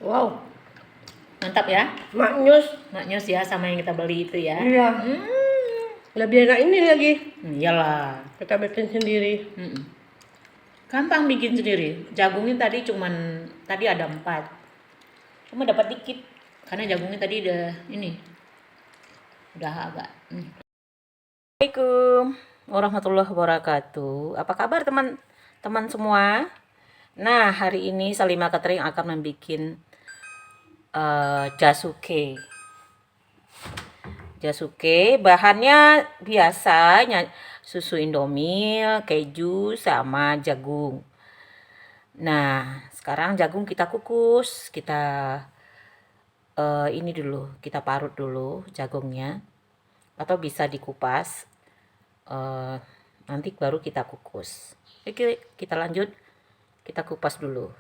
Wow, Mantap ya. maknyus. Maknyus ya sama yang kita beli itu ya. Iya. Lebih enak ini lagi. Iyalah. Kita bikin sendiri. Gampang bikin sendiri. Jagungnya tadi tadi ada 4. Cuma dapat dikit karena jagungnya tadi udah agak. Assalamualaikum warahmatullahi wabarakatuh. Apa kabar teman-teman semua? Nah, hari ini Salima Catering akan membuat jasuke. Jasuke bahannya biasanya susu Indomie, keju sama jagung. Nah, sekarang jagung kita kukus, kita ini dulu, kita parut dulu jagungnya, atau bisa dikupas. Nanti baru kita kukus. Oke, kita lanjut, kita kupas dulu.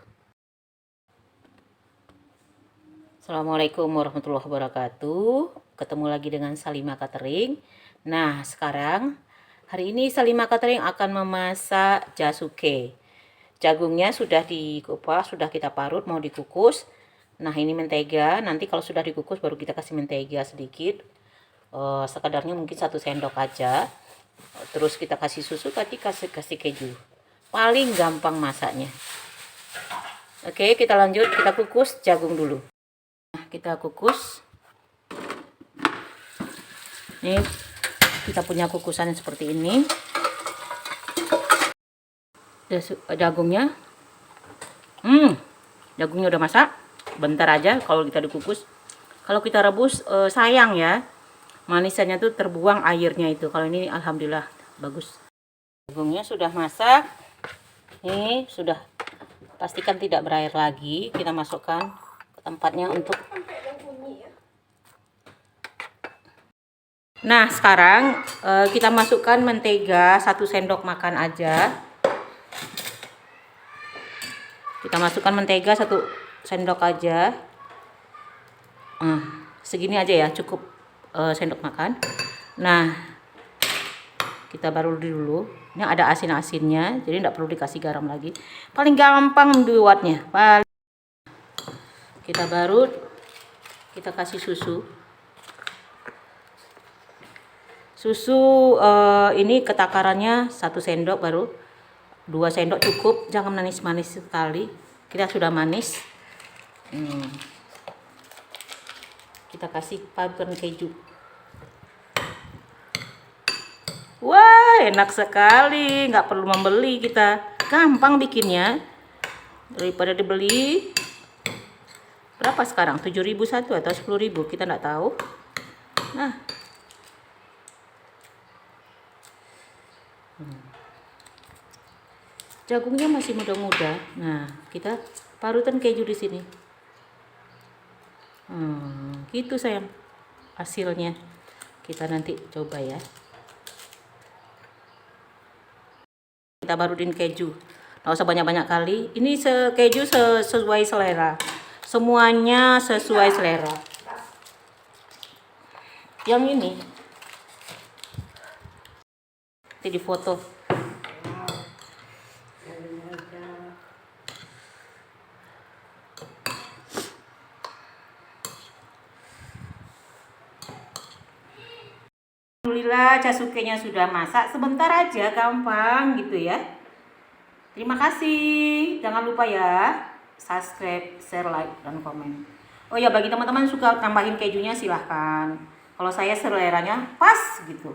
Assalamualaikum warahmatullahi wabarakatuh. Ketemu lagi dengan Salima Catering. Nah, sekarang hari ini Salima Catering akan memasak jasuke. Jagungnya sudah dikupas, sudah kita parut, mau dikukus. Nah, ini mentega. Nanti kalau sudah dikukus baru kita kasih mentega sedikit. Sekadarnya mungkin 1 sendok aja. Terus kita kasih susu, tadi kasih keju. Paling gampang masaknya. Oke, kita lanjut, kita kukus jagung dulu. Nah, kita kukus. Nih, kita punya kukusan seperti ini. Jagungnya jagungnya udah masak, bentar aja kalau kita dikukus. Kalau kita rebus sayang ya, manisannya tuh terbuang airnya itu. Kalau ini alhamdulillah bagus. Jagungnya sudah masak, ini sudah, pastikan tidak berair lagi. Kita masukkan ke tempatnya untuk. Nah, sekarang kita masukkan mentega 1 sendok makan aja. Kita masukkan mentega 1 sendok aja. Segini aja ya, cukup sendok makan. Nah, kita baru dulu. Ini ada asin-asinnya, jadi tidak perlu dikasih garam lagi. Paling gampang buatnya. Kita baru, kita kasih susu. Susu ini ketakarannya 1 sendok, baru 2 sendok cukup. Jangan manis-manis sekali. Kita sudah manis. Kita kasih parutan keju. Wah, enak sekali. Nggak perlu membeli kita. Gampang bikinnya. Daripada dibeli. Berapa sekarang? 7.000 satu atau 10.000? Kita nggak tahu. Nah. Jagungnya masih muda-muda. Nah, kita parutan keju di sini. Gitu sayang. Hasilnya kita nanti coba ya. Kita barutin keju. Nggak usah banyak-banyak kali. Ini keju sesuai selera. Semuanya sesuai selera. Yang ini nanti difoto. Alhamdulillah jasukenya sudah masak, sebentar aja, gampang gitu ya. Terima kasih. Jangan lupa ya subscribe, share, like, dan komen. Oh ya, bagi teman-teman suka tambahin kejunya silahkan. Kalau saya seleranya pas gitu.